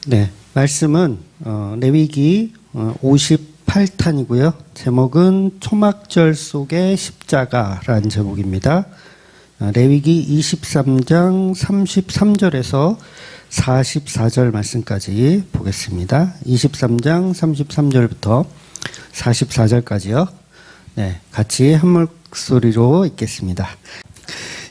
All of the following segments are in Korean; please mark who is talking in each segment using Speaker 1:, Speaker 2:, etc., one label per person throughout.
Speaker 1: 네, 말씀은 레위기 58탄이고요. 제목은 초막절 속의 십자가라는 제목입니다. 레위기 23장 33절에서 44절 말씀까지 보겠습니다. 23장 33절부터 44절까지요. 네, 같이 한 목소리로 읽겠습니다.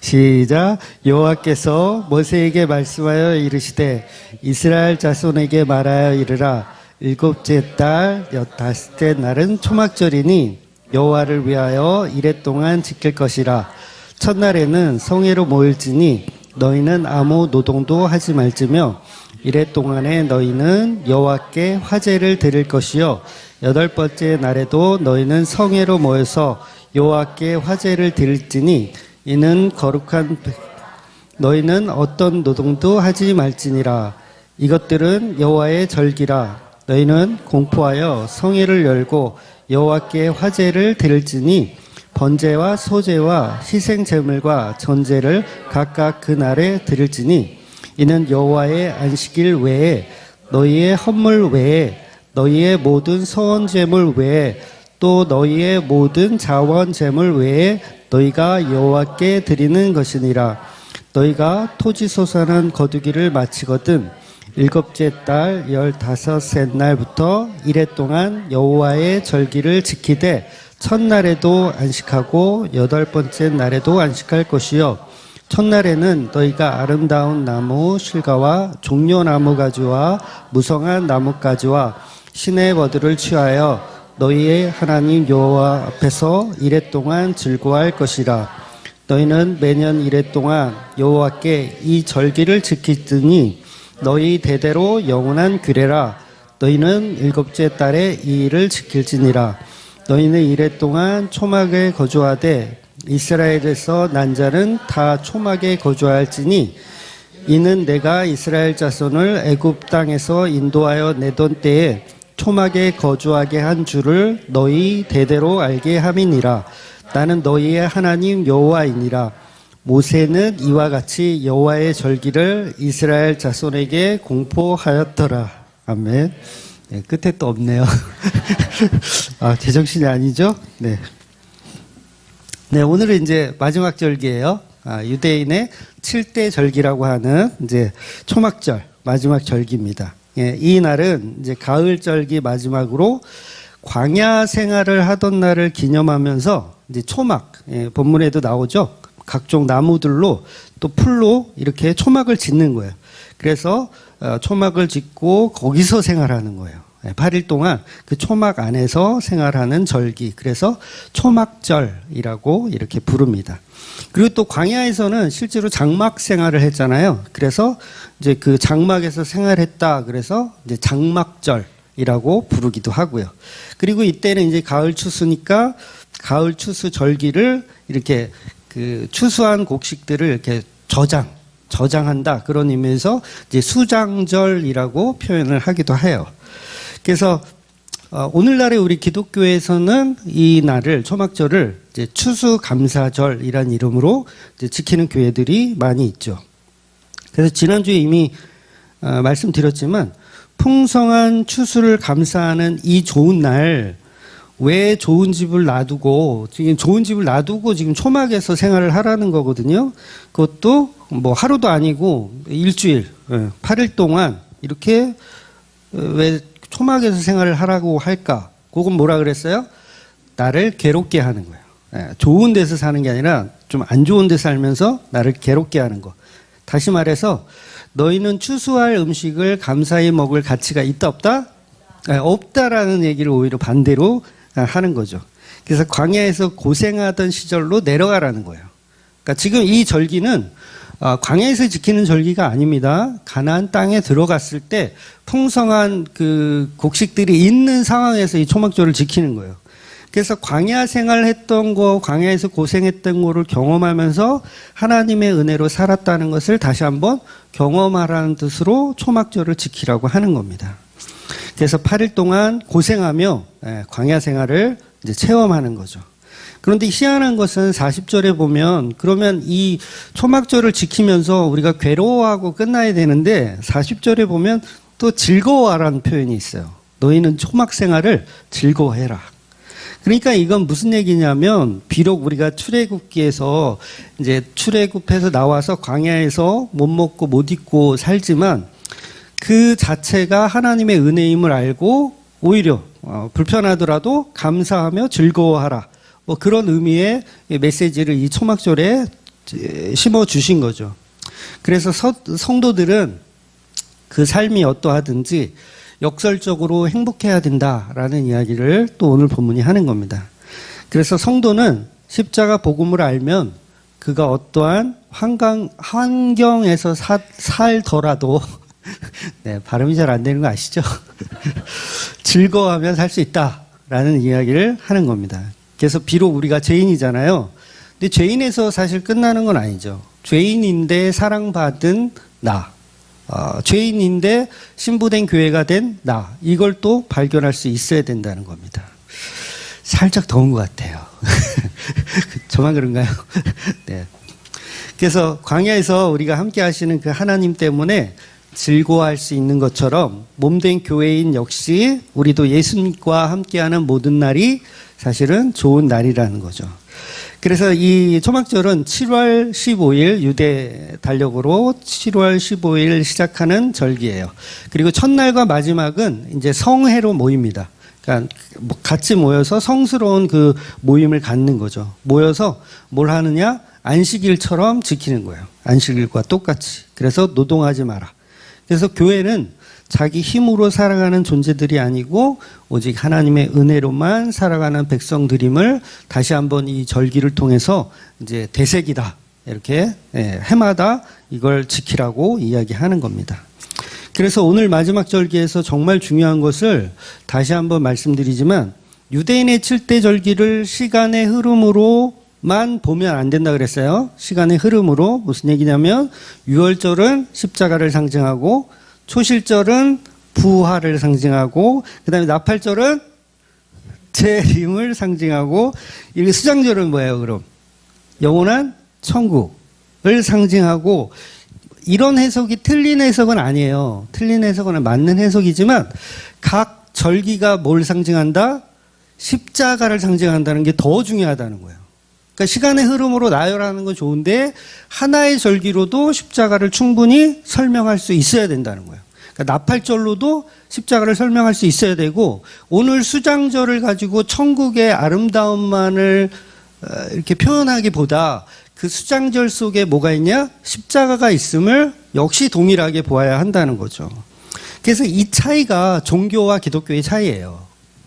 Speaker 1: 시작. 여호와께서 모세에게 말씀하여 이르시되 이스라엘 자손에게 말하여 이르라. 일곱째 달 15째 날은 초막절이니 여호와를 위하여 이레 동안 지킬 것이라. 첫날에는 성회로 모일지니 너희는 아무 노동도 하지 말지며 이레 동안에 너희는 여호와께 화제를 드릴 것이요 여덟 번째 날에도 너희는 성회로 모여서 여호와께 화제를 드릴지니 이는 거룩한 너희는 어떤 노동도 하지 말지니라. 이것들은 여호와의 절기라. 너희는 공포하여 성회를 열고 여호와께 화제를 드릴지니 번제와 소제와 희생 제물과 전제를 각각 그 날에 드릴지니 이는 여호와의 안식일 외에 너희의 헌물 외에 너희의 모든 서원 제물 외에 또 너희의 모든 자원 제물 외에 너희가 여호와께 드리는 것이니라. 너희가 토지 소산한 거두기를 마치거든 일곱째 달 15셋 날부터 이레 동안 여호와의 절기를 지키되 첫날에도 안식하고 여덟 번째 날에도 안식할 것이요 첫날에는 너희가 아름다운 나무 실과와 종려나무 가지와 무성한 나뭇가지와 시내 버드를 취하여 너희의 하나님 여호와 앞에서 이레 동안 즐거워할 것이라. 너희는 매년 이레 동안 여호와께 이 절기를 지키더니 너희 대대로 영원한 규례라. 너희는 일곱째 달에 이 일을 지킬지니라. 너희는 이레 동안 초막에 거주하되 이스라엘에서 난 자는 다 초막에 거주할지니 이는 내가 이스라엘 자손을 애굽 땅에서 인도하여 내던 때에 초막에 거주하게 한 줄을 너희 대대로 알게 함이니라. 나는 너희의 하나님 여호와이니라. 모세는 이와 같이 여호와의 절기를 이스라엘 자손에게 공포하였더라. 아멘. 네, 끝에 또 없네요. 아, 제정신이 아니죠? 네. 네, 오늘은 이제 마지막 절기예요. 유대인의 7대 절기라고 하는 이제 초막절 마지막 절기입니다. 예, 이 날은 이제 가을절기 마지막으로 광야 생활을 하던 날을 기념하면서 이제 초막, 본문에도 나오죠. 각종 나무들로 또 풀로 이렇게 초막을 짓는 거예요. 그래서 초막을 짓고 거기서 생활하는 거예요. 8일 동안 그 초막 안에서 생활하는 절기. 그래서 초막절이라고 이렇게 부릅니다. 그리고 또 광야에서는 실제로 장막 생활을 했잖아요. 그래서 이제 그 장막에서 생활했다. 그래서 이제 장막절이라고 부르기도 하고요. 그리고 이때는 이제 가을 추수니까 가을 추수 절기를 이렇게 그 추수한 곡식들을 이렇게 저장한다. 그런 의미에서 이제 수장절이라고 표현을 하기도 해요. 그래서 오늘날의 우리 기독교에서는 이 날을 초막절을 이제 추수감사절이라는 이름으로 이제 지키는 교회들이 많이 있죠. 그래서 지난주에 이미 말씀드렸지만 풍성한 추수를 감사하는 이 좋은 날 왜 좋은 집을 놔두고 지금 좋은 집을 놔두고 지금 초막에서 생활을 하라는 거거든요. 그것도 뭐 하루도 아니고 일주일 8일 동안 이렇게 왜 초막에서 생활을 하라고 할까? 그건 뭐라 그랬어요? 나를 괴롭게 하는 거예요. 좋은 데서 사는 게 아니라 좀 안 좋은 데 살면서 나를 괴롭게 하는 거. 다시 말해서 너희는 추수할 음식을 감사히 먹을 가치가 있다 없다? 없다라는 얘기를 오히려 반대로 하는 거죠. 그래서 광야에서 고생하던 시절로 내려가라는 거예요. 그러니까 지금 이 절기는 광야에서 지키는 절기가 아닙니다. 가나안 땅에 들어갔을 때 풍성한 그 곡식들이 있는 상황에서 이 초막절을 지키는 거예요. 그래서 광야 생활했던 거, 광야에서 고생했던 거를 경험하면서 하나님의 은혜로 살았다는 것을 다시 한번 경험하라는 뜻으로 초막절을 지키라고 하는 겁니다. 그래서 8일 동안 고생하며 광야 생활을 이제 체험하는 거죠. 그런데 희한한 것은 40절에 보면 그러면 이 초막절을 지키면서 우리가 괴로워하고 끝나야 되는데 40절에 보면 또 또 즐거워하라는 표현이 있어요. 너희는 초막 생활을 즐거워해라. 그러니까 이건 무슨 얘기냐면, 비록 우리가 출애굽기에서 이제 출애굽해서 나와서 광야에서 못 먹고 못 입고 살지만 그 자체가 하나님의 은혜임을 알고 오히려 불편하더라도 감사하며 즐거워하라. 뭐 그런 의미의 메시지를 이 초막절에 심어 주신 거죠. 그래서 성도들은 그 삶이 어떠하든지 역설적으로 행복해야 된다라는 이야기를 또 오늘 본문이 하는 겁니다. 그래서 성도는 십자가 복음을 알면 그가 어떠한 환경에서 살더라도 네, 발음이 잘 안 되는 거 아시죠? 즐거워하며 살 수 있다라는 이야기를 하는 겁니다. 그래서 비록 우리가 죄인이잖아요. 근데 죄인에서 사실 끝나는 건 아니죠. 죄인인데 사랑받은 나, 죄인인데 신부된 교회가 된 나, 이걸 또 발견할 수 있어야 된다는 겁니다. 살짝 더운 것 같아요. 저만 그런가요? 네. 그래서 광야에서 우리가 함께 하시는 그 하나님 때문에 즐거워할 수 있는 것처럼 몸된 교회인 역시 우리도 예수님과 함께하는 모든 날이 사실은 좋은 날이라는 거죠. 그래서 이 초막절은 7월 15일 유대 달력으로 7월 15일 시작하는 절기예요. 그리고 첫날과 마지막은 이제 성회로 모입니다. 그러니까 같이 모여서 성스러운 그 모임을 갖는 거죠. 모여서 뭘 하느냐? 안식일처럼 지키는 거예요. 안식일과 똑같이. 그래서 노동하지 마라. 그래서 교회는 자기 힘으로 살아가는 존재들이 아니고 오직 하나님의 은혜로만 살아가는 백성들임을 다시 한번 이 절기를 통해서 이제 되새기다. 이렇게 해마다 이걸 지키라고 이야기하는 겁니다. 그래서 오늘 마지막 절기에서 정말 중요한 것을 다시 한번 말씀드리지만 유대인의 7대 절기를 시간의 흐름으로만 보면 안 된다 그랬어요. 시간의 흐름으로. 무슨 얘기냐면 유월절은 십자가를 상징하고 초실절은 부활을 상징하고 그다음에 나팔절은 재림을 상징하고 이 수장절은 뭐예요? 그럼 영원한 천국을 상징하고 이런 해석이 틀린 해석은 아니에요. 틀린 해석은 맞는 해석이지만 각 절기가 뭘 상징한다? 십자가를 상징한다는 게 더 중요하다는 거예요. 그러니까 시간의 흐름으로 나열하는 건 좋은데 하나의 절기로도 십자가를 충분히 설명할 수 있어야 된다는 거예요. 그러니까 나팔절로도 십자가를 설명할 수 있어야 되고 오늘 수장절을 가지고 천국의 아름다움만을 이렇게 표현하기보다 그 수장절 속에 뭐가 있냐? 십자가가 있음을 역시 동일하게 보아야 한다는 거죠. 그래서 이 차이가 종교와 기독교의 차이예요.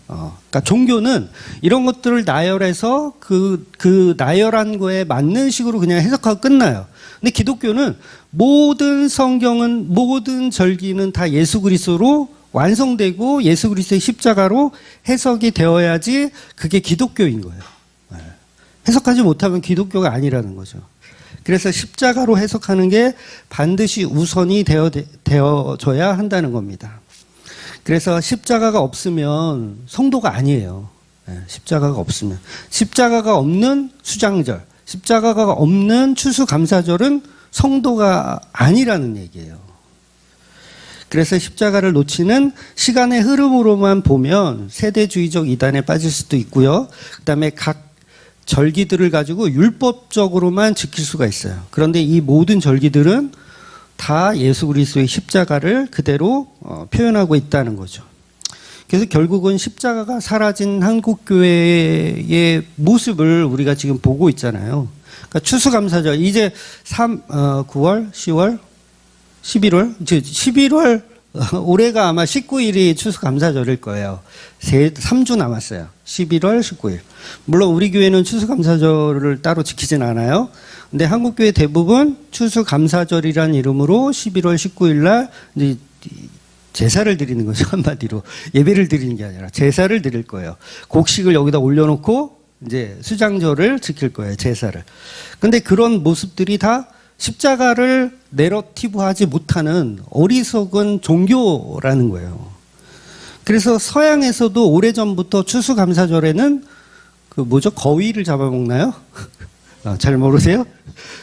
Speaker 1: 그러니까 종교는 이런 것들을 나열해서 그 나열한 거에 맞는 식으로 그냥 해석하고 끝나요. 근데 기독교는 모든 성경은 모든 절기는 다 예수 그리스도로 완성되고 예수 그리스도의 십자가로 해석이 되어야지 그게 기독교인 거예요. 해석하지 못하면 기독교가 아니라는 거죠. 그래서 십자가로 해석하는 게 반드시 우선이 되어져야 한다는 겁니다. 그래서 십자가가 없으면 성도가 아니에요. 십자가가 없으면. 십자가가 없는 수장절, 십자가가 없는 추수감사절은 성도가 아니라는 얘기예요. 그래서 십자가를 놓치는 시간의 흐름으로만 보면 세대주의적 이단에 빠질 수도 있고요. 그다음에 각 절기들을 가지고 율법적으로만 지킬 수가 있어요. 그런데 이 모든 절기들은 다 예수 그리스도의 십자가를 그대로 표현하고 있다는 거죠. 그래서 결국은 십자가가 사라진 한국교회의 모습을 우리가 지금 보고 있잖아요. 그러니까 추수감사절 이제 9월, 10월, 11월, 11월 올해가 아마 19일이 추수감사절일 거예요. 3주 남았어요. 11월 19일. 물론 우리 교회는 추수감사절을 따로 지키진 않아요. 근데 한국교회 대부분 추수감사절이라는 이름으로 11월 19일 날 이제 제사를 드리는 거죠. 한마디로. 예배를 드리는 게 아니라 제사를 드릴 거예요. 곡식을 여기다 올려놓고 이제 수장절을 지킬 거예요. 제사를. 근데 그런 모습들이 다 십자가를 내러티브하지 못하는 어리석은 종교라는 거예요. 그래서 서양에서도 오래전부터 추수감사절에는 거위를 잡아먹나요? 잘 모르세요?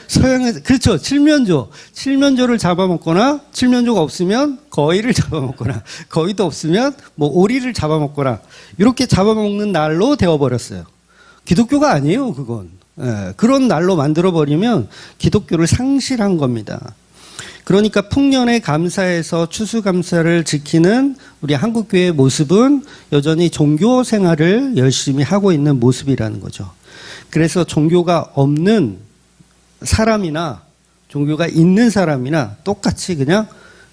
Speaker 1: 서양에서, 그렇죠. 칠면조. 칠면조를 잡아먹거나, 칠면조가 없으면 거위를 잡아먹거나, 거위도 없으면 뭐 오리를 잡아먹거나, 이렇게 잡아먹는 날로 되어버렸어요. 기독교가 아니에요, 그건. 예, 그런 날로 만들어버리면 기독교를 상실한 겁니다. 그러니까 풍년의 감사에서 추수감사를 지키는 우리 한국교회의 모습은 여전히 종교 생활을 열심히 하고 있는 모습이라는 거죠. 그래서 종교가 없는 사람이나 종교가 있는 사람이나 똑같이 그냥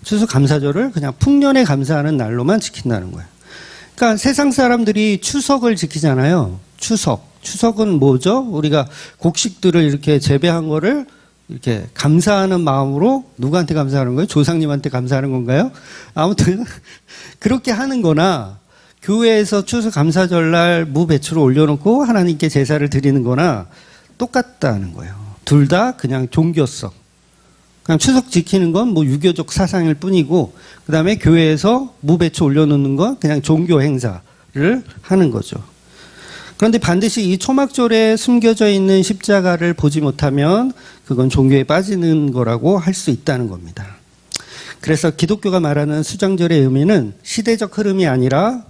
Speaker 1: 추수감사절을 그냥 풍년에 감사하는 날로만 지킨다는 거예요. 그러니까 세상 사람들이 추석을 지키잖아요. 추석은 뭐죠? 우리가 곡식들을 이렇게 재배한 거를 이렇게 감사하는 마음으로 누구한테 감사하는 거예요? 조상님한테 감사하는 건가요? 아무튼 그렇게 하는 거나 교회에서 추수감사절날 무배추를 올려놓고 하나님께 제사를 드리는 거나 똑같다는 거예요. 둘 다 그냥 종교성. 그냥 추석 지키는 건 뭐 유교적 사상일 뿐이고 그 다음에 교회에서 무배추 올려놓는 건 그냥 종교 행사를 하는 거죠. 그런데 반드시 이 초막절에 숨겨져 있는 십자가를 보지 못하면 그건 종교에 빠지는 거라고 할 수 있다는 겁니다. 그래서 기독교가 말하는 수장절의 의미는 시대적 흐름이 아니라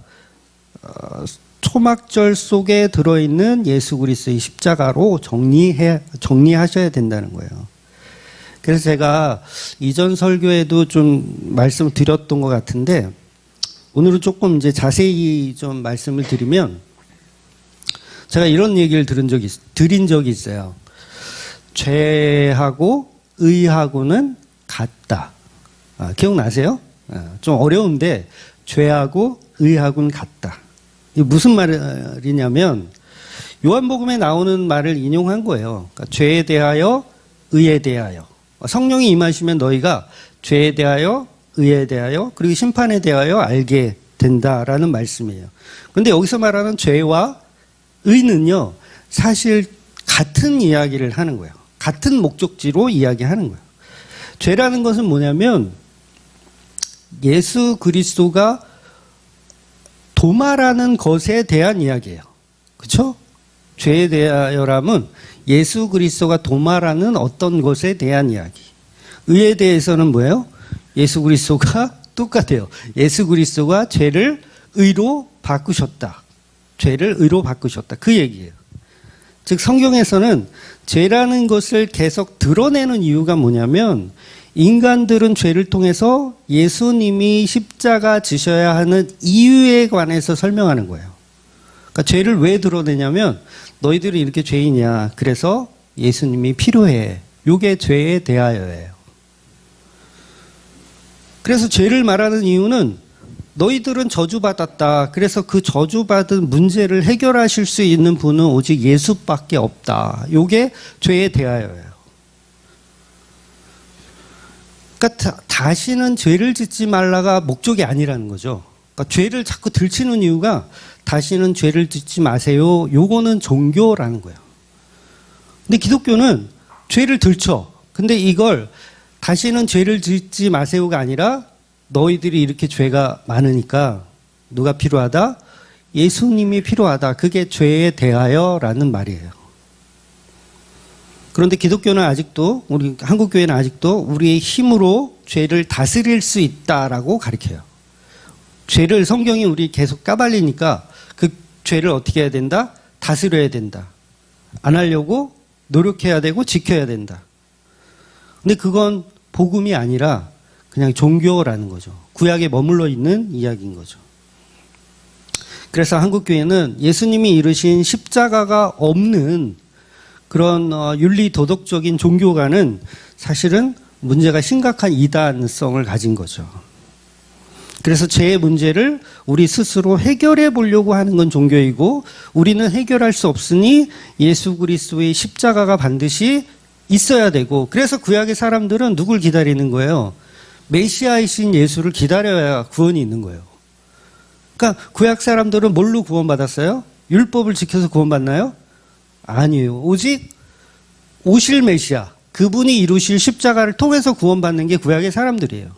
Speaker 1: 초막절 속에 들어있는 예수 그리스도의 십자가로 정리하셔야 된다는 거예요. 그래서 제가 이전 설교에도 좀 말씀을 드렸던 것 같은데 오늘은 조금 이제 자세히 좀 말씀을 드리면 제가 이런 얘기를 드린 적이 있어요. 죄하고 의하고는 같다. 기억나세요? 좀 어려운데 죄하고 의하고는 같다. 이게 무슨 말이냐면 요한복음에 나오는 말을 인용한 거예요. 그러니까 죄에 대하여 의에 대하여 성령이 임하시면 너희가 죄에 대하여 의에 대하여 그리고 심판에 대하여 알게 된다라는 말씀이에요. 그런데 여기서 말하는 죄와 의는요, 사실 같은 이야기를 하는 거예요. 같은 목적지로 이야기하는 거예요. 죄라는 것은 뭐냐면 예수 그리스도가 도말하는 것에 대한 이야기예요. 그렇죠? 죄에 대하여라면 예수 그리스도가 도말하는 어떤 것에 대한 이야기. 의에 대해서는 뭐예요? 예수 그리스도가 똑같아요. 예수 그리스도가 죄를 의로 바꾸셨다. 죄를 의로 바꾸셨다. 그 얘기예요. 즉 성경에서는 죄라는 것을 계속 드러내는 이유가 뭐냐면 인간들은 죄를 통해서 예수님이 십자가 지셔야 하는 이유에 관해서 설명하는 거예요. 그러니까 죄를 왜 드러내냐면 너희들이 이렇게 죄인이야. 그래서 예수님이 필요해. 이게 죄에 대하여예요. 그래서 죄를 말하는 이유는 너희들은 저주받았다. 그래서 그 저주받은 문제를 해결하실 수 있는 분은 오직 예수밖에 없다. 이게 죄에 대하여예요. 그러니까 다시는 죄를 짓지 말라가 목적이 아니라는 거죠. 그러니까 죄를 자꾸 들치는 이유가 다시는 죄를 짓지 마세요. 요거는 종교라는 거예요. 근데 기독교는 죄를 들쳐. 근데 이걸 다시는 죄를 짓지 마세요가 아니라 너희들이 이렇게 죄가 많으니까 누가 필요하다? 예수님이 필요하다. 그게 죄에 대하여라는 말이에요. 그런데 기독교는 아직도 우리 한국교회는 아직도 우리의 힘으로 죄를 다스릴 수 있다라고 가르쳐요. 죄를 성경이 우리 계속 까발리니까 그 죄를 어떻게 해야 된다? 다스려야 된다. 안 하려고 노력해야 되고 지켜야 된다. 근데 그건 복음이 아니라 그냥 종교라는 거죠. 구약에 머물러 있는 이야기인 거죠. 그래서 한국교회는 예수님이 이루신 십자가가 없는 그런 윤리 도덕적인 종교가는 사실은 문제가 심각한 이단성을 가진 거죠. 그래서 죄의 문제를 우리 스스로 해결해 보려고 하는 건 종교이고 우리는 해결할 수 없으니 예수 그리스도의 십자가가 반드시 있어야 되고 그래서 구약의 사람들은 누굴 기다리는 거예요? 메시아이신 예수를 기다려야 구원이 있는 거예요. 그러니까 구약 사람들은 뭘로 구원받았어요? 율법을 지켜서 구원받나요? 아니에요. 오직 오실 메시아, 그분이 이루실 십자가를 통해서 구원받는 게 구약의 사람들이에요.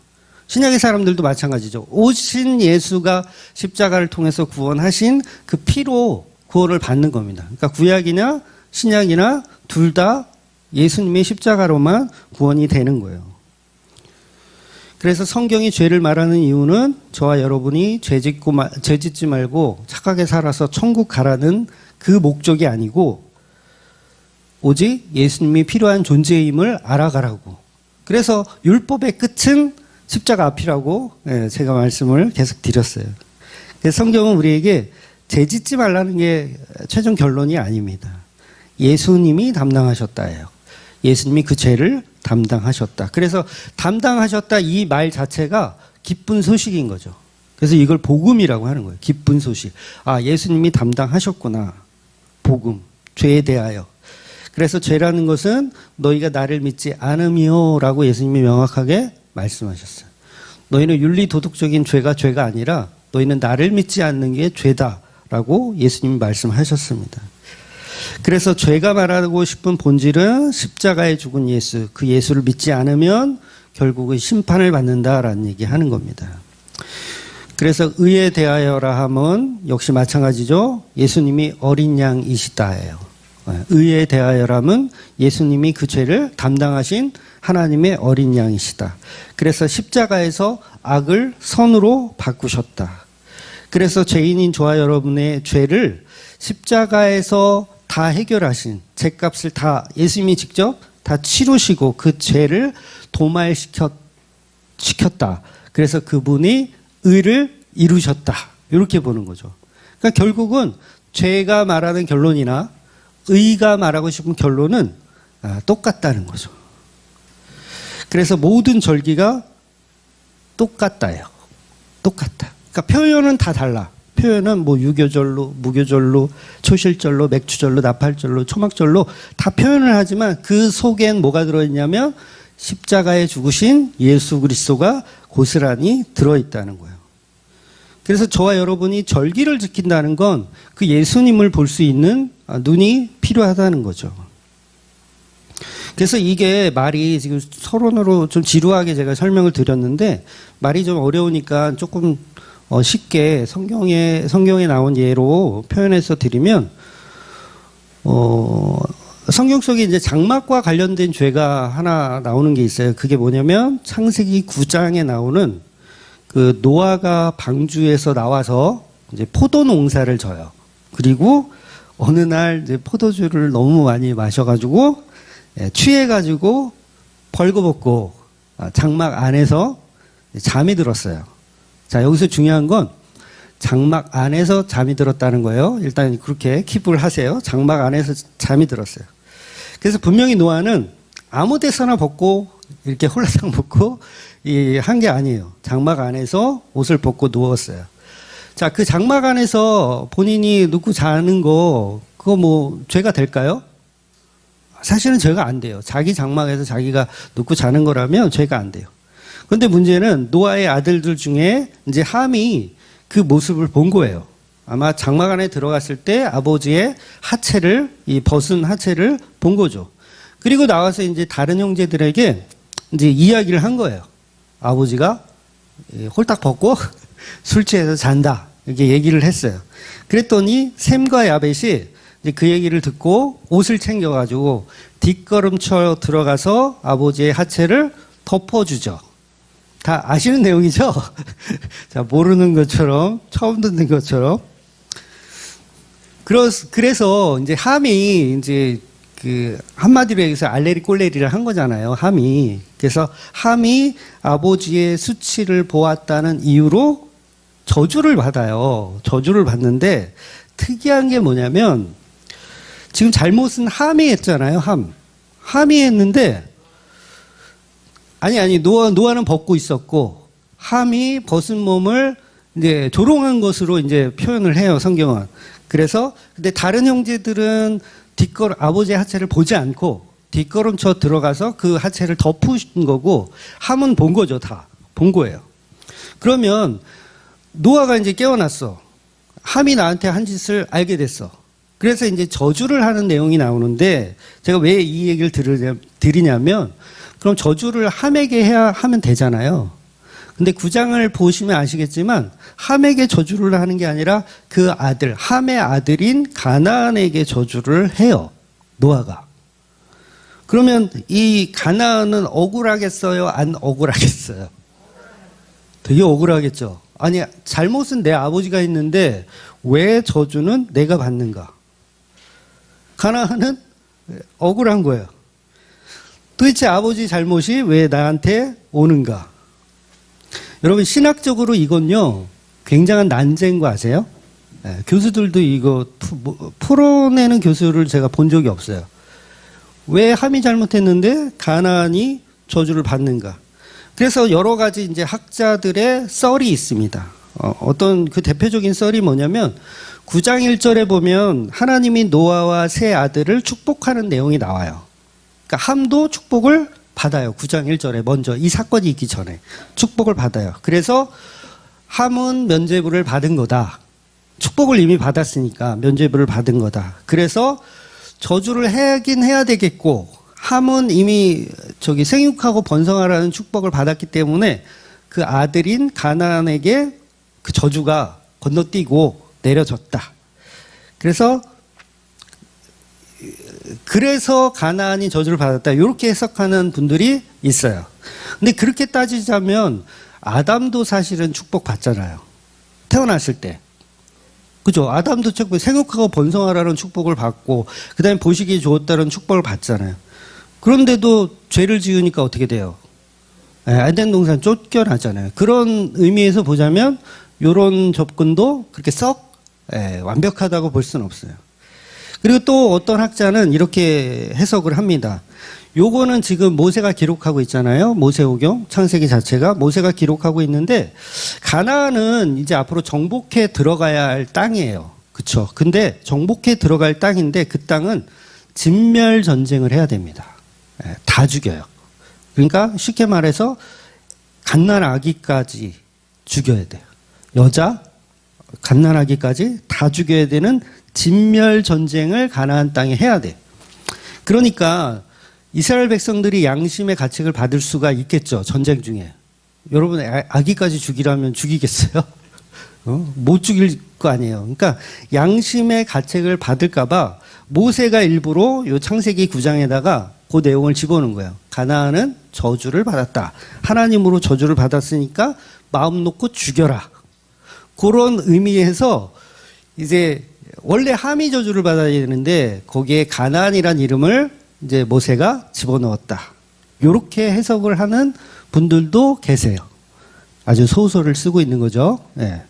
Speaker 1: 신약의 사람들도 마찬가지죠. 오신 예수가 십자가를 통해서 구원하신 그 피로 구원을 받는 겁니다. 그러니까 구약이냐 신약이나 둘 다 예수님의 십자가로만 구원이 되는 거예요. 그래서 성경이 죄를 말하는 이유는 저와 여러분이 죄 짓지 말고 착하게 살아서 천국 가라는 그 목적이 아니고 오직 예수님이 필요한 존재임을 알아가라고. 그래서 율법의 끝은 십자가 앞이라고 제가 말씀을 계속 드렸어요. 그래서 성경은 우리에게 죄 짓지 말라는 게 최종 결론이 아닙니다. 예수님이 담당하셨다예요. 예수님이 그 죄를 담당하셨다. 그래서 담당하셨다 이 말 자체가 기쁜 소식인 거죠. 그래서 이걸 복음이라고 하는 거예요. 기쁜 소식. 아, 예수님이 담당하셨구나. 복음. 죄에 대하여. 그래서 죄라는 것은 너희가 나를 믿지 않음이요라고 예수님이 명확하게 말씀하셨어요. 너희는 윤리 도덕적인 죄가 아니라 너희는 나를 믿지 않는 게 죄다라고 예수님이 말씀하셨습니다. 그래서 죄가 말하고 싶은 본질은 십자가에 죽은 예수, 그 예수를 믿지 않으면 결국은 심판을 받는다라는 얘기하는 겁니다. 그래서 의에 대하여라 함은 역시 마찬가지죠. 예수님이 어린 양이시다예요. 의에 대하여라면 예수님이 그 죄를 담당하신 하나님의 어린 양이시다. 그래서 십자가에서 악을 선으로 바꾸셨다. 그래서 죄인인 저와 여러분의 죄를 십자가에서 다 해결하신, 죄값을 다 예수님이 직접 다 치르시고 그 죄를 도말시켰다. 그래서 그분이 의를 이루셨다. 이렇게 보는 거죠. 그러니까 결국은 죄가 말하는 결론이나 의가 말하고 싶은 결론은 똑같다는 거죠. 그래서 모든 절기가 똑같다예요. 똑같다. 그러니까 표현은 다 달라. 표현은 뭐 유교절로, 무교절로, 초실절로, 맥주절로, 나팔절로, 초막절로 다 표현을 하지만 그 속엔 뭐가 들어있냐면 십자가에 죽으신 예수 그리스도가 고스란히 들어있다는 거예요. 그래서 저와 여러분이 절기를 지킨다는 건 그 예수님을 볼 수 있는 눈이 필요하다는 거죠. 그래서 이게 말이 지금 서론으로 좀 지루하게 제가 설명을 드렸는데 말이 좀 어려우니까 조금 쉽게 성경에 나온 예로 표현해서 드리면 성경 속에 이제 장막과 관련된 죄가 하나 나오는 게 있어요. 그게 뭐냐면 창세기 9장에 나오는 그 노아가 방주에서 나와서 이제 포도 농사를 져요. 그리고 어느 날 이제 포도주를 너무 많이 마셔가지고 취해가지고 벌거벗고 장막 안에서 잠이 들었어요. 자, 여기서 중요한 건 장막 안에서 잠이 들었다는 거예요. 일단 그렇게 킵을 하세요. 장막 안에서 잠이 들었어요. 그래서 분명히 노아는 아무 데서나 벗고 이렇게 홀라당 벗고 한 게 아니에요. 장막 안에서 옷을 벗고 누웠어요. 자, 그 장막 안에서 본인이 눕고 자는 거 그거 뭐 죄가 될까요? 사실은 죄가 안 돼요. 자기 장막에서 자기가 눕고 자는 거라면 죄가 안 돼요. 그런데 문제는 노아의 아들들 중에 이제 함이 그 모습을 본 거예요. 아마 장막 안에 들어갔을 때 아버지의 하체를, 이 벗은 하체를 본 거죠. 그리고 나와서 이제 다른 형제들에게 이제 이야기를 한 거예요. 아버지가 홀딱 벗고 술 취해서 잔다. 이렇게 얘기를 했어요. 그랬더니 셈과 야벳이 이제 그 얘기를 듣고 옷을 챙겨가지고 뒷걸음쳐 들어가서 아버지의 하체를 덮어주죠. 다 아시는 내용이죠? 자, 모르는 것처럼, 처음 듣는 것처럼. 그래서 이제 함이 이제 그 한마디로 얘기해서 알레리 꼴레리를 한 거잖아요. 함이. 그래서 함이 아버지의 수치를 보았다는 이유로 저주를 받아요. 저주를 받는데 특이한 게 뭐냐면 지금 잘못은 함이 했잖아요. 함이 했는데 아니 노아는 벗고 있었고 함이 벗은 몸을 이제 조롱한 것으로 이제 표현을 해요. 성경은. 그래서 근데 다른 형제들은 아버지의 하체를 보지 않고 뒷걸음쳐 들어가서 그 하체를 덮으신 거고 함은 본 거죠. 다 본 거예요. 그러면 노아가 이제 깨어났어. 함이 나한테 한 짓을 알게 됐어. 그래서 이제 저주를 하는 내용이 나오는데 제가 왜 이 얘기를 드리냐면 그럼 저주를 함에게 하면 되잖아요. 근데 9장을 보시면 아시겠지만 함에게 저주를 하는 게 아니라 그 아들, 함의 아들인 가나안에게 저주를 해요. 노아가. 그러면 이 가나안은 억울하겠어요? 안 억울하겠어요? 되게 억울하겠죠. 아니, 잘못은 내 아버지가 했는데 왜 저주는 내가 받는가? 가나안은 억울한 거예요. 도대체 아버지 잘못이 왜 나한테 오는가? 여러분, 신학적으로 이건요, 굉장한 난제인 거 아세요? 네, 교수들도 이거 풀어내는 교수를 제가 본 적이 없어요. 왜 함이 잘못했는데 가나안이 저주를 받는가? 그래서 여러 가지 이제 학자들의 썰이 있습니다. 어떤 그 대표적인 썰이 뭐냐면 9장 1절에 보면 하나님이 노아와 세 아들을 축복하는 내용이 나와요. 그러니까 함도 축복을 받아요. 9장 1절에 먼저 이 사건이 있기 전에 축복을 받아요. 그래서 함은 면죄부를 받은 거다. 축복을 이미 받았으니까 면죄부를 받은 거다. 그래서 저주를 하긴 해야 되겠고 함은 이미 생육하고 번성하라는 축복을 받았기 때문에 그 아들인 가나안에게 그 저주가 건너뛰고 내려졌다. 그래서 가나안이 저주를 받았다. 이렇게 해석하는 분들이 있어요. 근데 그렇게 따지자면 아담도 사실은 축복받잖아요. 태어났을 때. 그죠? 아담도 생육하고 번성하라는 축복을 받고 그 다음에 보시기에 좋았다는 축복을 받잖아요. 그런데도 죄를 지으니까 어떻게 돼요? 에덴 동산 쫓겨나잖아요. 그런 의미에서 보자면 이런 접근도 그렇게 썩 완벽하다고 볼 수는 없어요. 그리고 또 어떤 학자는 이렇게 해석을 합니다. 요거는 지금 모세가 기록하고 있잖아요. 모세오경, 창세기 자체가 모세가 기록하고 있는데 가나안은 이제 앞으로 정복해 들어가야 할 땅이에요. 그렇죠? 근데 정복해 들어갈 땅인데 그 땅은 진멸 전쟁을 해야 됩니다. 다 죽여요. 그러니까 쉽게 말해서 갓난 아기까지 죽여야 돼요. 여자, 갓난 아기까지 다 죽여야 되는 진멸 전쟁을 가나안 땅에 해야 돼. 그러니까 이스라엘 백성들이 양심의 가책을 받을 수가 있겠죠. 전쟁 중에. 여러분 아기까지 죽이라면 죽이겠어요? 못 죽일 거 아니에요. 그러니까 양심의 가책을 받을까 봐 모세가 일부러 요 창세기 9장에다가 그 내용을 집어넣은 거예요. 가나안은 저주를 받았다. 하나님으로 저주를 받았으니까 마음 놓고 죽여라. 그런 의미에서 이제 원래 함이 저주를 받아야 되는데 거기에 가나안이란 이름을 이제 모세가 집어넣었다. 이렇게 해석을 하는 분들도 계세요. 아주 소설을 쓰고 있는 거죠. 네.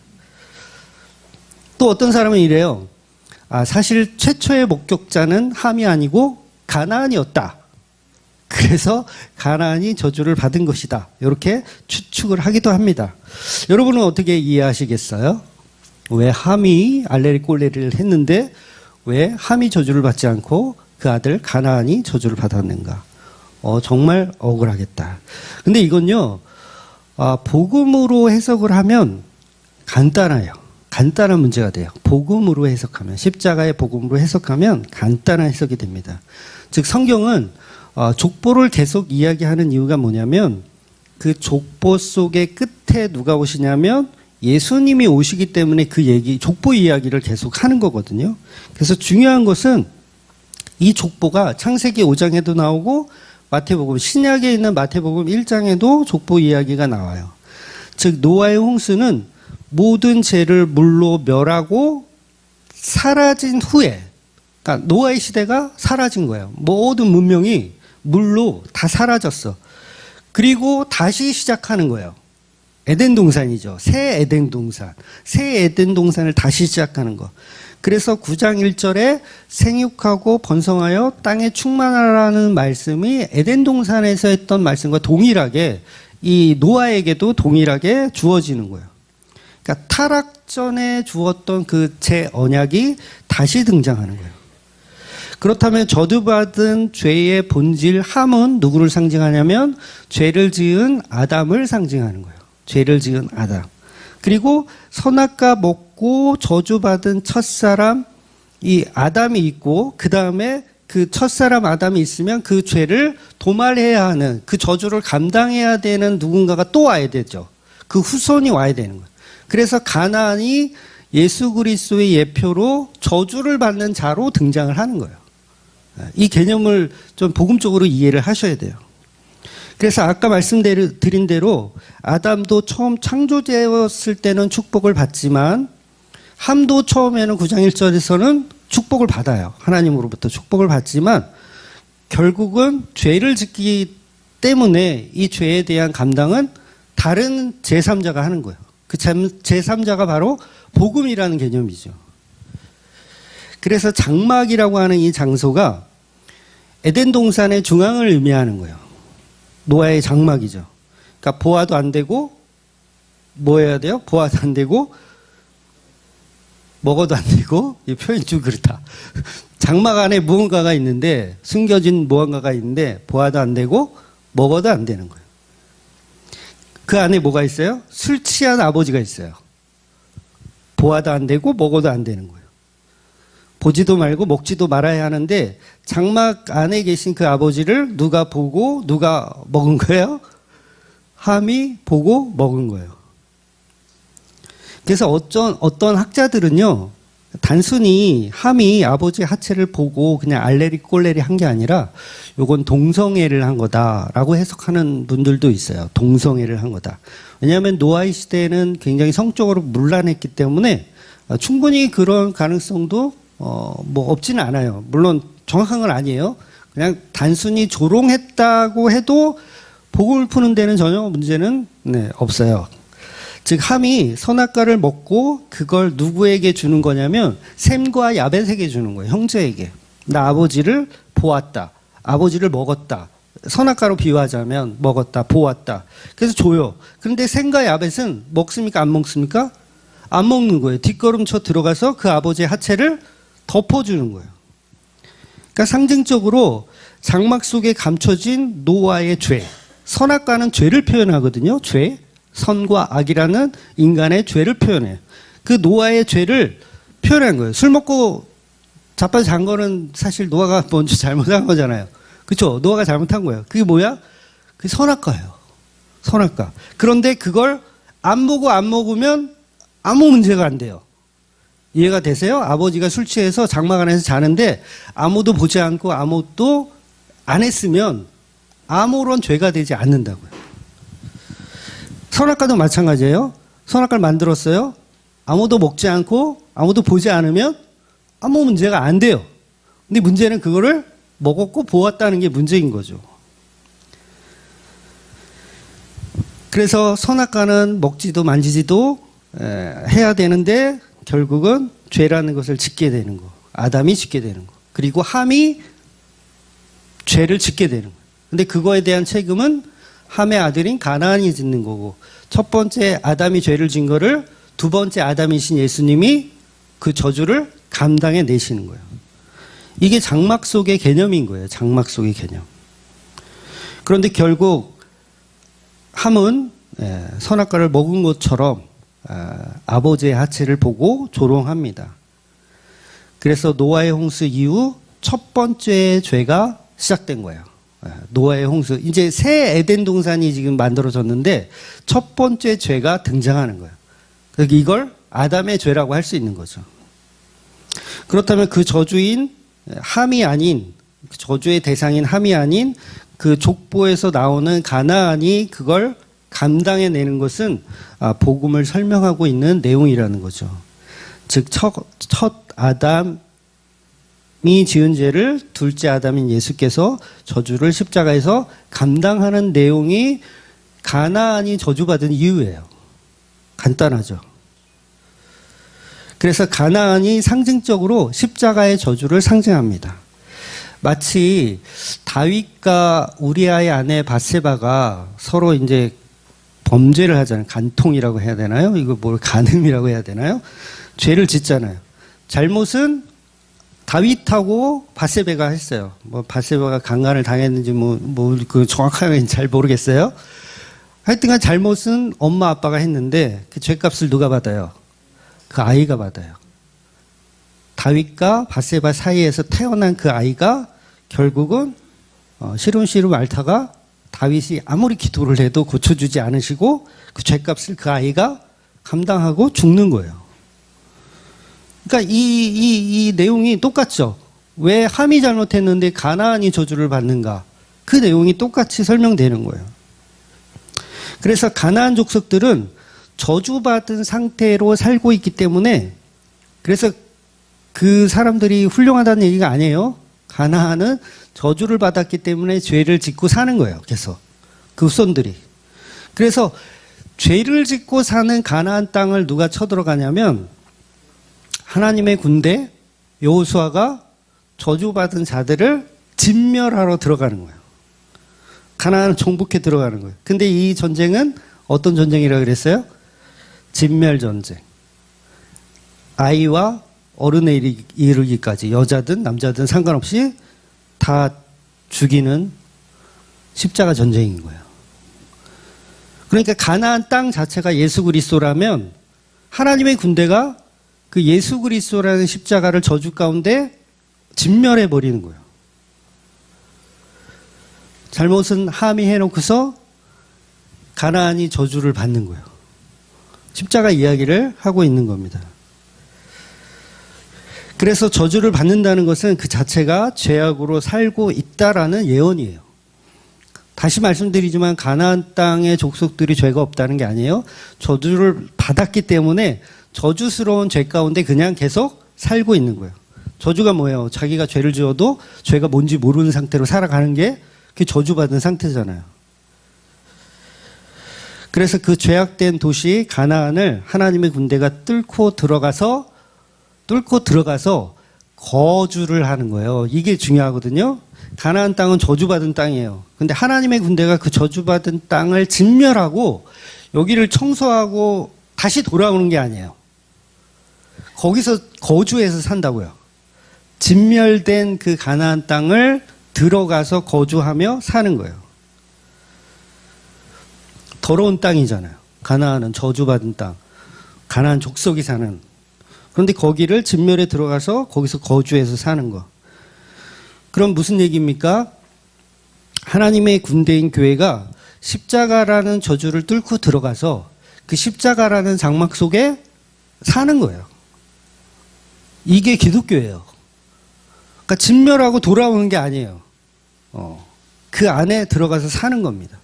Speaker 1: 또 어떤 사람은 이래요. 사실 최초의 목격자는 함이 아니고 가나안이었다. 그래서 가나안이 저주를 받은 것이다. 이렇게 추측을 하기도 합니다. 여러분은 어떻게 이해하시겠어요? 왜 함이 알레리 꼴레리를 했는데 왜 함이 저주를 받지 않고 그 아들 가나안이 저주를 받았는가? 정말 억울하겠다. 근데 이건요, 복음으로 해석을 하면 간단해요. 간단한 문제가 돼요. 복음으로 해석하면, 십자가의 복음으로 해석하면 간단한 해석이 됩니다. 즉 성경은 족보를 계속 이야기하는 이유가 뭐냐면 그 족보 속의 끝에 누가 오시냐면 예수님이 오시기 때문에 그 족보 이야기를 계속 하는 거거든요. 그래서 중요한 것은 이 족보가 창세기 5장에도 나오고 마태복음, 신약에 있는 마태복음 1장에도 족보 이야기가 나와요. 즉 노아의 홍수는 모든 죄를 물로 멸하고 사라진 후에, 그러니까 노아의 시대가 사라진 거예요. 모든 문명이 물로 다 사라졌어. 그리고 다시 시작하는 거예요. 에덴 동산이죠. 새 에덴 동산. 새 에덴 동산을 다시 시작하는 거. 그래서 9장 1절에 생육하고 번성하여 땅에 충만하라는 말씀이 에덴 동산에서 했던 말씀과 동일하게 이 노아에게도 동일하게 주어지는 거예요. 그러니까 타락 전에 주었던 그 제 언약이 다시 등장하는 거예요. 그렇다면 저주받은 죄의 본질 함은 누구를 상징하냐면 죄를 지은 아담을 상징하는 거예요. 죄를 지은 아담. 그리고 선악과 먹고 저주받은 첫사람 이 아담이 있고 그 다음에 그 첫사람 아담이 있으면 그 죄를 도말해야 하는 그 저주를 감당해야 되는 누군가가 또 와야 되죠. 그 후손이 와야 되는 거예요. 그래서 가나안이 예수 그리스도의 예표로 저주를 받는 자로 등장을 하는 거예요. 이 개념을 좀 복음적으로 이해를 하셔야 돼요. 그래서 아까 말씀드린 대로 아담도 처음 창조되었을 때는 축복을 받지만 함도 처음에는 9장 1절에서는 축복을 받아요. 하나님으로부터 축복을 받지만 결국은 죄를 짓기 때문에 이 죄에 대한 감당은 다른 제3자가 하는 거예요. 그 제3자가 바로 복음이라는 개념이죠. 그래서 장막이라고 하는 이 장소가 에덴 동산의 중앙을 의미하는 거예요. 노아의 장막이죠. 그러니까 보아도 안 되고 뭐 해야 돼요? 보아도 안 되고 먹어도 안 되고, 이 표현이 좀 그렇다. 장막 안에 무언가가 있는데, 숨겨진 무언가가 있는데 보아도 안 되고 먹어도 안 되는 거예요. 그 안에 뭐가 있어요? 술 취한 아버지가 있어요. 보아도 안 되고 먹어도 안 되는 거예요. 보지도 말고 먹지도 말아야 하는데 장막 안에 계신 그 아버지를 누가 보고 누가 먹은 거예요? 함이 보고 먹은 거예요. 그래서 어떤 학자들은요, 단순히 함이 아버지 하체를 보고 그냥 알레리 꼴레리 한 게 아니라 요건 동성애를 한 거다라고 해석하는 분들도 있어요. 동성애를 한 거다. 왜냐하면 노아의 시대에는 굉장히 성적으로 문란했기 때문에 충분히 그런 가능성도 뭐 없지는 않아요. 물론 정확한 건 아니에요. 그냥 단순히 조롱했다고 해도 복음을 푸는 데는 전혀 문제는 없어요. 즉 함이 선악과를 먹고 그걸 누구에게 주는 거냐면 셈과 야벳에게 주는 거예요. 형제에게. 나 아버지를 보았다. 아버지를 먹었다. 선악과로 비유하자면 먹었다. 보았다. 그래서 줘요. 그런데 셈과 야벳은 먹습니까? 안 먹습니까? 안 먹는 거예요. 뒷걸음쳐 들어가서 그 아버지의 하체를 덮어주는 거예요. 그러니까 상징적으로 장막 속에 감춰진 노아의 죄. 선악과는 죄를 표현하거든요. 죄. 선과 악이라는 인간의 죄를 표현해요. 그 노아의 죄를 표현한 거예요. 술 먹고 자빠져 잔 거는 사실 노아가 먼저 잘못한 거잖아요. 그렇죠? 노아가 잘못한 거예요. 그게 뭐야? 그게 선악과예요. 선악과. 그런데 그걸 안 보고 안 먹으면 아무 문제가 안 돼요. 이해가 되세요? 아버지가 술 취해서 장막 안에서 자는데 아무도 보지 않고 아무도 안 했으면 아무런 죄가 되지 않는다고요. 선악과도 마찬가지예요. 선악과를 만들었어요. 아무도 먹지 않고 아무도 보지 않으면 아무 문제가 안 돼요. 근데 문제는 그거를 먹었고 보았다는 게 문제인 거죠. 그래서 선악과는 먹지도 만지지도 해야 되는데 결국은 죄라는 것을 짓게 되는 거. 아담이 짓게 되는 거. 그리고 함이 죄를 짓게 되는 거. 근데 그거에 대한 책임은 함의 아들인 가나안이 짓는 거고, 첫 번째 아담이 죄를 진 거를 두 번째 아담이신 예수님이 그 저주를 감당해 내시는 거예요. 이게 장막 속의 개념인 거예요. 장막 속의 개념. 그런데 결국 함은 선악과를 먹은 것처럼 아버지의 하체를 보고 조롱합니다. 그래서 노아의 홍수 이후 첫 번째 죄가 시작된 거예요. 노아의 홍수. 이제 새 에덴 동산이 지금 만들어졌는데 첫 번째 죄가 등장하는 거예요. 그러니까 이걸 아담의 죄라고 할 수 있는 거죠. 그렇다면 그 저주인 함이 아닌, 저주의 대상인 함이 아닌 그 족보에서 나오는 가나안이 그걸 감당해내는 것은 복음을 설명하고 있는 내용이라는 거죠. 즉 첫 아담이 지은 죄를 둘째 아담인 예수께서 저주를 십자가에서 감당하는 내용이 가나안이 저주받은 이유예요. 간단하죠. 그래서 가나안이 상징적으로 십자가의 저주를 상징합니다. 마치 다윗과 우리아의 아내 밧세바가 서로 이제 범죄를 하잖아요. 간통이라고 해야 되나요? 이거 뭘 간음이라고 해야 되나요? 죄를 짓잖아요. 잘못은 다윗하고 밧세바가 했어요. 뭐 밧세바가 강간을 당했는지 그 정확하게 잘 모르겠어요. 하여튼간 잘못은 엄마 아빠가 했는데 그 죄값을 누가 받아요? 그 아이가 받아요. 다윗과 밧세바 사이에서 태어난 그 아이가 결국은 시름시름 앓다가 다윗이 아무리 기도를 해도 고쳐주지 않으시고 그 죄값을 그 아이가 감당하고 죽는 거예요. 그러니까 이 내용이 똑같죠. 왜 함이 잘못했는데 가나안이 저주를 받는가? 그 내용이 똑같이 설명되는 거예요. 그래서 가나안 족속들은 저주받은 상태로 살고 있기 때문에, 그래서 그 사람들이 훌륭하다는 얘기가 아니에요. 가나안은 저주를 받았기 때문에 죄를 짓고 사는 거예요. 계속 그 후손들이. 그래서 죄를 짓고 사는 가나안 땅을 누가 쳐들어가냐면 하나님의 군대 여호수아가 저주받은 자들을 진멸하러 들어가는 거예요. 가나안을 정복해 들어가는 거예요. 근데 이 전쟁은 어떤 전쟁이라고 그랬어요? 진멸 전쟁. 아이와 어른에 이르기까지 여자든 남자든 상관없이 다 죽이는 십자가 전쟁인 거예요. 그러니까 가나안 땅 자체가 예수 그리스도라면 하나님의 군대가 그 예수 그리스도라는 십자가를 저주 가운데 진멸해 버리는 거예요. 잘못은 함이 해놓고서 가나안이 저주를 받는 거예요. 십자가 이야기를 하고 있는 겁니다. 그래서 저주를 받는다는 것은 그 자체가 죄악으로 살고 있다라는 예언이에요. 다시 말씀드리지만 가나안 땅의 족속들이 죄가 없다는 게 아니에요. 저주를 받았기 때문에 저주스러운 죄 가운데 그냥 계속 살고 있는 거예요. 저주가 뭐예요? 자기가 죄를 지어도 죄가 뭔지 모르는 상태로 살아가는 게 그게 저주받은 상태잖아요. 그래서 그 죄악된 도시 가나안을 하나님의 군대가 뚫고 들어가서 거주를 하는 거예요. 이게 중요하거든요. 가나안 땅은 저주받은 땅이에요. 근데 하나님의 군대가 그 저주받은 땅을 진멸하고 여기를 청소하고 다시 돌아오는 게 아니에요. 거기서 거주해서 산다고요. 진멸된 그 가나안 땅을 들어가서 거주하며 사는 거예요. 더러운 땅이잖아요. 가나안은 저주받은 땅. 가나안 족속이 사는. 그런데 거기를 진멸에 들어가서 거기서 거주해서 사는 거. 그럼 무슨 얘기입니까? 하나님의 군대인 교회가 십자가라는 저주를 뚫고 들어가서 그 십자가라는 장막 속에 사는 거예요. 이게 기독교예요. 그러니까 진멸하고 돌아오는 게 아니에요. 그 안에 들어가서 사는 겁니다.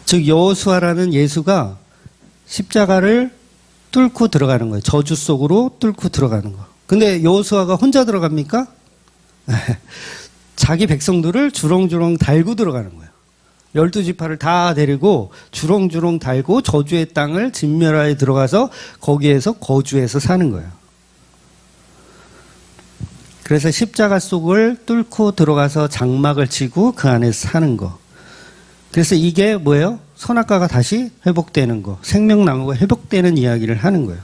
Speaker 1: 즉 여호수아라는 예수가 십자가를 뚫고 들어가는 거예요. 저주 속으로 뚫고 들어가는 거. 근데 여호수아가 혼자 들어갑니까? 자기 백성들을 주렁주렁 달고 들어가는 거예요. 12지파를 다 데리고 주렁주렁 달고 저주의 땅을 진멸하에 들어가서 거기에서 거주해서 사는 거예요. 그래서 십자가 속을 뚫고 들어가서 장막을 치고 그 안에서 사는 거. 그래서 이게 뭐예요? 선악과가 다시 회복되는 거. 생명나무가 회복되는 이야기를 하는 거예요.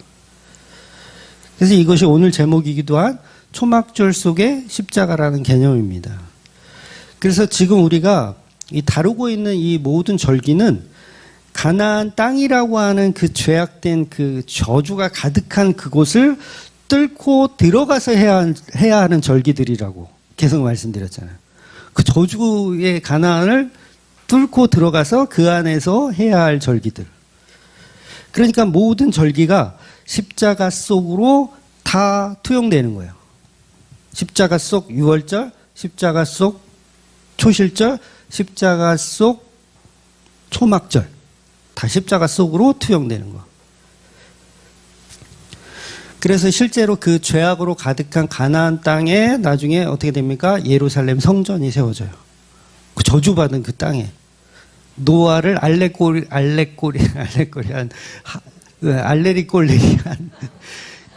Speaker 1: 그래서 이것이 오늘 제목이기도 한 초막절 속의 십자가라는 개념입니다. 그래서 지금 우리가 이 다루고 있는 이 모든 절기는 가나안 땅이라고 하는 그 죄악된 그 저주가 가득한 그곳을 뚫고 들어가서 해야 하는 절기들이라고 계속 말씀드렸잖아요. 그 저주의 가나안을 뚫고 들어가서 그 안에서 해야 할 절기들. 그러니까 모든 절기가 십자가 속으로 다 투영되는 거예요. 십자가 속 유월절, 십자가 속 초실절, 십자가 속 초막절. 다 십자가 속으로 투영되는 거. 그래서 실제로 그 죄악으로 가득한 가나안 땅에 나중에 어떻게 됩니까? 예루살렘 성전이 세워져요. 그 저주받은 그 땅에. 노아를 알레리꼴레리한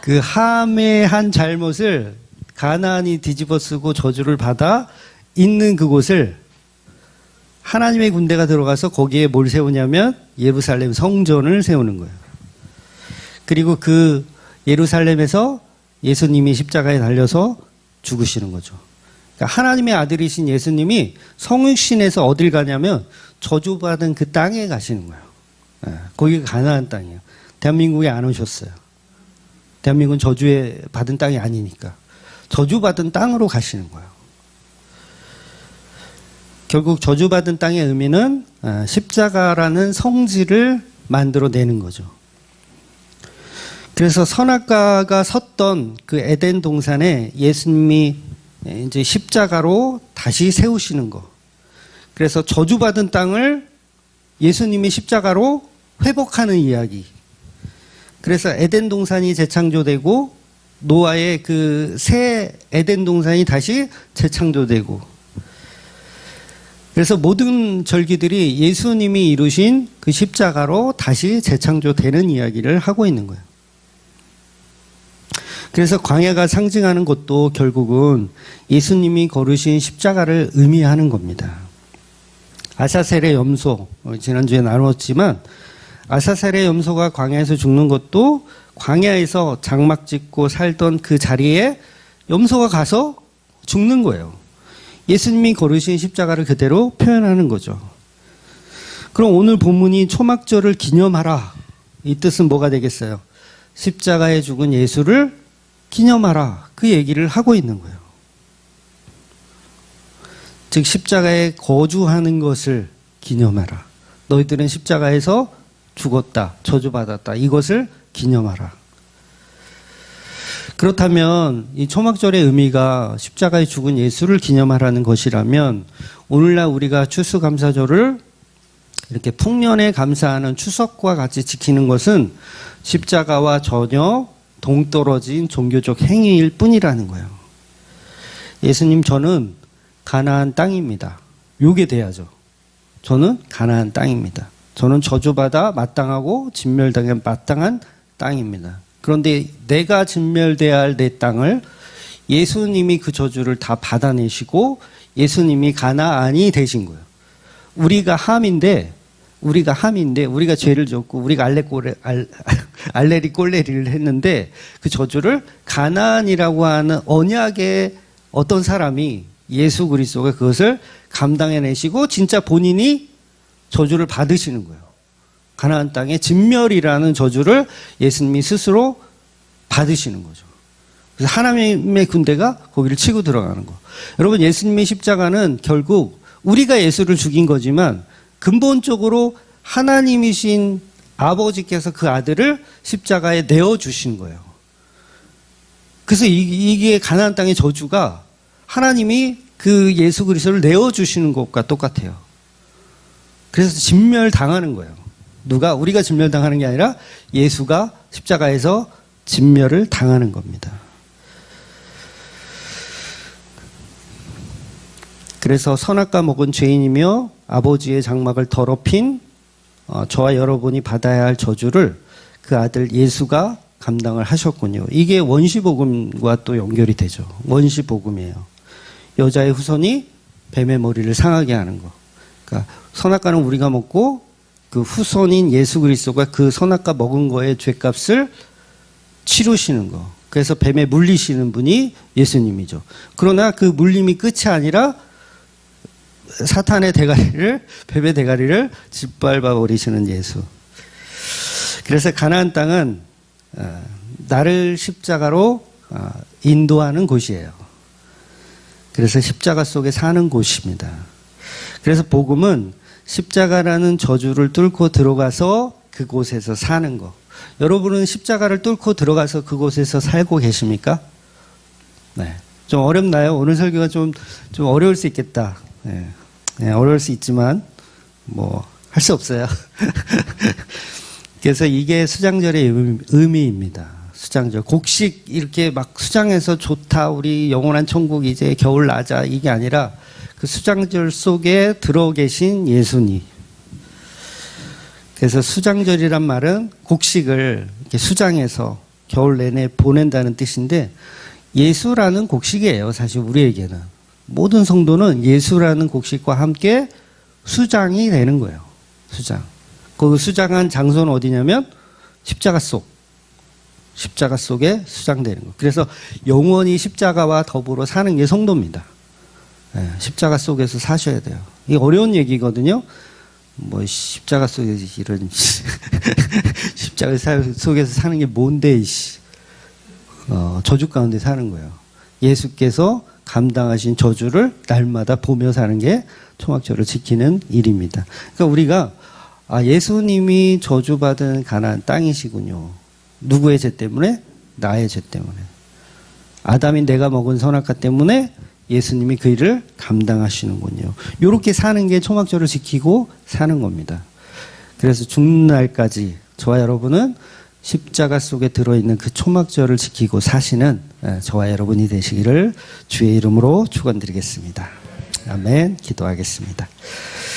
Speaker 1: 그 함의 한 잘못을 가나안이 뒤집어쓰고 저주를 받아 있는 그곳을 하나님의 군대가 들어가서 거기에 뭘 세우냐면 예루살렘 성전을 세우는 거예요. 그리고 그 예루살렘에서 예수님이 십자가에 달려서 죽으시는 거죠. 그러니까 하나님의 아들이신 예수님이 성육신에서 어딜 가냐면 저주받은 그 땅에 가시는 거예요. 거기가 가나안 땅이에요. 대한민국에 안 오셨어요. 대한민국은 저주에 받은 땅이 아니니까. 저주받은 땅으로 가시는 거예요. 결국 저주받은 땅의 의미는 십자가라는 성질을 만들어내는 거죠. 그래서 선악과가 섰던 그 에덴 동산에 예수님이 이제 십자가로 다시 세우시는 거. 그래서 저주받은 땅을 예수님이 십자가로 회복하는 이야기. 그래서 에덴 동산이 재창조되고 노아의 그 새 에덴 동산이 다시 재창조되고, 그래서 모든 절기들이 예수님이 이루신 그 십자가로 다시 재창조되는 이야기를 하고 있는 거예요. 그래서 광야가 상징하는 것도 결국은 예수님이 걸으신 십자가를 의미하는 겁니다. 아사셀의 염소, 지난주에 나눴지만 아사셀의 염소가 광야에서 죽는 것도 광야에서 장막 짓고 살던 그 자리에 염소가 가서 죽는 거예요. 예수님이 걸으신 십자가를 그대로 표현하는 거죠. 그럼 오늘 본문이 초막절을 기념하라, 이 뜻은 뭐가 되겠어요? 십자가에 죽은 예수를 기념하라, 그 얘기를 하고 있는 거예요. 즉 십자가에 거주하는 것을 기념하라. 너희들은 십자가에서 죽었다, 저주받았다, 이것을 기념하라. 그렇다면 이 초막절의 의미가 십자가에 죽은 예수를 기념하라는 것이라면, 오늘날 우리가 추수감사절을 이렇게 풍년에 감사하는 추석과 같이 지키는 것은 십자가와 전혀 동떨어진 종교적 행위일 뿐이라는 거예요. 예수님, 저는 가나안 땅입니다. 요게 돼야죠. 저는 가나안 땅입니다. 저는 저주받아 마땅하고 진멸당해 마땅한 땅입니다. 그런데 내가 진멸돼야 할 내 땅을 예수님이 그 저주를 다 받아내시고 예수님이 가나안이 되신 거예요. 우리가 함인데 우리가 죄를 졌고 우리가 알레리 꼴레리를 했는데 그 저주를 가나안이라고 하는 언약의 어떤 사람이 예수 그리스도가 그것을 감당해내시고 진짜 본인이 저주를 받으시는 거예요. 가나안 땅의 진멸이라는 저주를 예수님이 스스로 받으시는 거죠. 그래서 하나님의 군대가 거기를 치고 들어가는 거. 여러분, 예수님의 십자가는 결국 우리가 예수를 죽인 거지만 근본적으로 하나님이신 아버지께서 그 아들을 십자가에 내어주신 거예요. 그래서 이게 가나안 땅의 저주가 하나님이 그 예수 그리스도를 내어주시는 것과 똑같아요. 그래서 진멸당하는 거예요. 누가? 우리가 진멸당하는 게 아니라 예수가 십자가에서 진멸을 당하는 겁니다. 그래서 선악과 먹은 죄인이며 아버지의 장막을 더럽힌 저와 여러분이 받아야 할 저주를 그 아들 예수가 감당을 하셨군요. 이게 원시복음과 또 연결이 되죠. 원시복음이에요. 여자의 후손이 뱀의 머리를 상하게 하는 거. 그러니까 선악과는 우리가 먹고 그 후손인 예수 그리스도가 그 선악과 먹은 거의 죄값을 치르시는 거. 그래서 뱀에 물리시는 분이 예수님이죠. 그러나 그 물림이 끝이 아니라 사탄의 대가리를, 뱀의 대가리를 짓밟아 버리시는 예수. 그래서 가나안 땅은 나를 십자가로 인도하는 곳이에요. 그래서 십자가 속에 사는 곳입니다. 그래서 복음은 십자가라는 저주를 뚫고 들어가서 그곳에서 사는 거. 여러분은 십자가를 뚫고 들어가서 그곳에서 살고 계십니까? 네. 좀 어렵나요? 오늘 설교가 좀 어려울 수 있겠다. 네. 네, 어려울 수 있지만 할 수 없어요. 그래서 이게 수장절의 의미입니다. 수장절. 곡식 이렇게 막 수장해서 좋다, 우리 영원한 천국 이제 겨울 나자, 이게 아니라 그 수장절 속에 들어 계신 예수님. 그래서 수장절이란 말은 곡식을 이렇게 수장해서 겨울 내내 보낸다는 뜻인데, 예수라는 곡식이에요. 사실 우리에게는. 모든 성도는 예수라는 곡식과 함께 수장이 되는 거예요. 수장. 그 수장한 장소는 어디냐면 십자가 속. 십자가 속에 수장되는 거. 그래서 영원히 십자가와 더불어 사는 게 성도입니다. 네, 십자가 속에서 사셔야 돼요. 이게 어려운 얘기거든요. 십자가 속에서 이런 십자가 속에서 사는 게 뭔데, 저주 가운데 사는 거예요. 예수께서 감당하신 저주를 날마다 보며 사는 게 초막절을 지키는 일입니다. 그러니까 우리가 예수님이 저주받은 가나안 땅이시군요. 누구의 죄 때문에? 나의 죄 때문에. 아담이 내가 먹은 선악과 때문에 예수님이 그 일을 감당하시는군요. 이렇게 사는 게 초막절을 지키고 사는 겁니다. 그래서 죽는 날까지 저와 여러분은 십자가 속에 들어있는 그 초막절을 지키고 사시는 저와 여러분이 되시기를 주의 이름으로 축원드리겠습니다. 아멘. 기도하겠습니다.